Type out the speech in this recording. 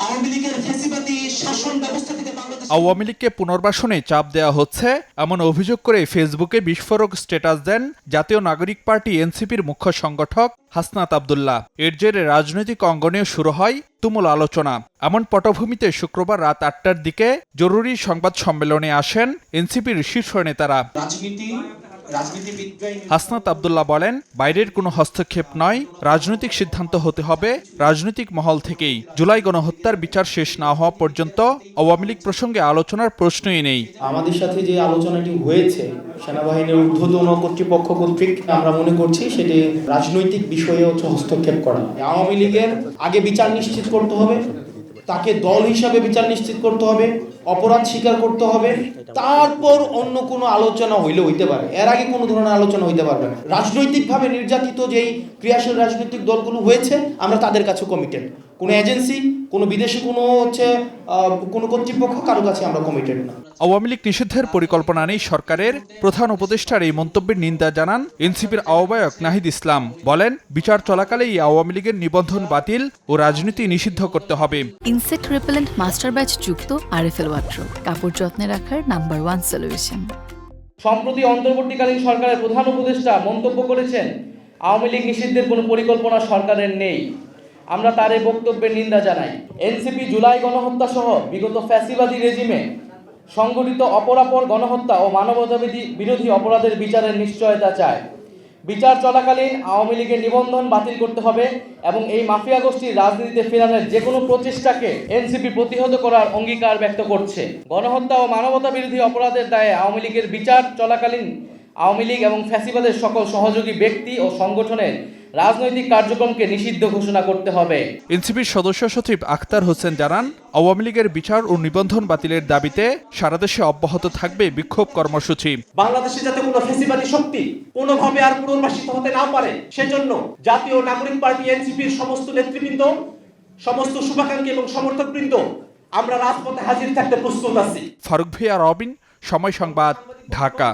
আওয়ামী লীগের ফ্যাসিবাদী শাসন ব্যবস্থা থেকে বাংলাদেশ আওয়ামী লীগকে পুনর্বাসনে চাপ দেওয়া হচ্ছে এমন অভিযোগ করে ফেসবুকে বিস্ফোরক স্ট্যাটাস দেন জাতীয় নাগরিক পার্টি এনসিপির মুখ্য সংগঠক হাসনাত আব্দুল্লাহ। এর জেরে রাজনৈতিক অঙ্গনেও শুরু হয় তুমুল আলোচনা। এমন পটভূমিতে শুক্রবার রাত ৮টার দিকে জরুরি সংবাদ সম্মেলনে আসেন এনসিপির শীর্ষ নেতারা। হাসনাত আব্দুল্লাহ বলেন, বাইরের কোনো হস্তক্ষেপ নয়, রাজনৈতিক সিদ্ধান্ত হতে হবে রাজনৈতিক মহল থেকেই। জুলাই গণহত্যার বিচার শেষ না হওয়া পর্যন্ত আওয়ামী লীগ প্রসঙ্গে আলোচনার প্রশ্নই নেই। আমাদের সাথে যে আলোচনাটি হয়েছে সেনাবাহিনীর ঊর্ধ্বতন কর্তৃপক্ষ কর্তৃক, আমরা মনে করছি সেটি রাজনৈতিক বিষয়ে হস্তক্ষেপ করা। আওয়ামী লীগের আগে বিচার নিশ্চিত করতে হবে, তাকে দল হিসাবে বিচার নিশ্চিত করতে হবে, অপরাধ স্বীকার করতে হবে, তারপর অন্য কোনো আলোচনা হইতে পারে। এর আগে কোনো ধরনের আলোচনা হইতে পারবে না। রাজনৈতিকভাবে নির্যাতিত যেই ক্রিয়াশীল রাজনৈতিক দলগুলো হয়েছে, আমরা তাদের কাছে কমিটেড। কোনো এজেন্সি, কোনো বিদেশি কোনো কর্তৃপক্ষ কারো কাছে আমরা কমিটেড না। আওয়ামী লীগ নিষিদ্ধের পরিকল্পনা নেই সরকারের। প্রধান উপদেষ্টার এই মন্তব্যের নিন্দা জানান এনসিপির আহ্বায়ক নাহিদ ইসলাম। বলেন, বিচার চলাকালেই আওয়ামী লীগের নিবন্ধন বাতিল ও রাজনীতি নিষিদ্ধ করতে হবে। ইনসেক্ট রিপেলেন্ট মাস্টার ব্যাচ যুক্ত আরএফএল ওয়াট্রো, কাপড় যত্নে রাখার নাম্বার 1 সলিউশন। সম্প্রতি অন্তর্বর্তীকালীন সরকারের প্রধান উপদেষ্টা মন্তব্য করেছেন, আওয়ামী লীগ নিষিদ্ধের কোনো পরিকল্পনা সরকারের নেই। আমরা তার এই বক্তব্যের নিন্দা জানাই। এনসিপি জুলাই গণহত্যা সহ বিগত ফ্যাসিবাদী রেজিমে সংগঠিত অপরাপর গণহত্যা ও মানবতা বিরোধী অপরাধের বিচারের নিশ্চয়তা চায়। বিচার চলাকালীন আওয়ামী লীগের নিবন্ধন বাতিল করতে হবে এবং এই মাফিয়া গোষ্ঠীর রাজনীতিতে ফেরানোর যে কোনো প্রচেষ্টাকে এনসিপি প্রতিহত করার অঙ্গীকার ব্যক্ত করছে। গণহত্যা ও মানবতা বিরোধী অপরাধের দায়ে আওয়ামী লীগের বিচার চলাকালীন আওয়ামী লীগ এবং ফ্যাসিবাদের সকল সহযোগী ব্যক্তি ও সংগঠনের রাজনৈতিক কার্যক্রমকে নিষিদ্ধ ঘোষণা করতে হবে। এনসিপির সদস্য সচিব আখতার হোসেন জানান, আওয়ামী লীগের বিচার ও নিবন্ধন বাতিলের দাবিতে সারা দেশে অব্যাহত থাকবে বিক্ষোভ কর্মসূচি। বাংলাদেশে যাতে কোনো ফ্যাসিবাদী শক্তি কোনোভাবে আর পুনর্বাসিত হতে না পারে, সেজন্য জাতীয় নাগরিক পার্টি এনসিপির সমস্ত নেতৃবৃন্দ, সমস্ত শুভাকাঙ্ক্ষী এবং সমর্থকবৃন্দ আমরা রাজপথে হাজির থাকতে প্রস্তুত আছি। ফারুক ভিয়া রবিন, সময় সংবাদ, ঢাকা।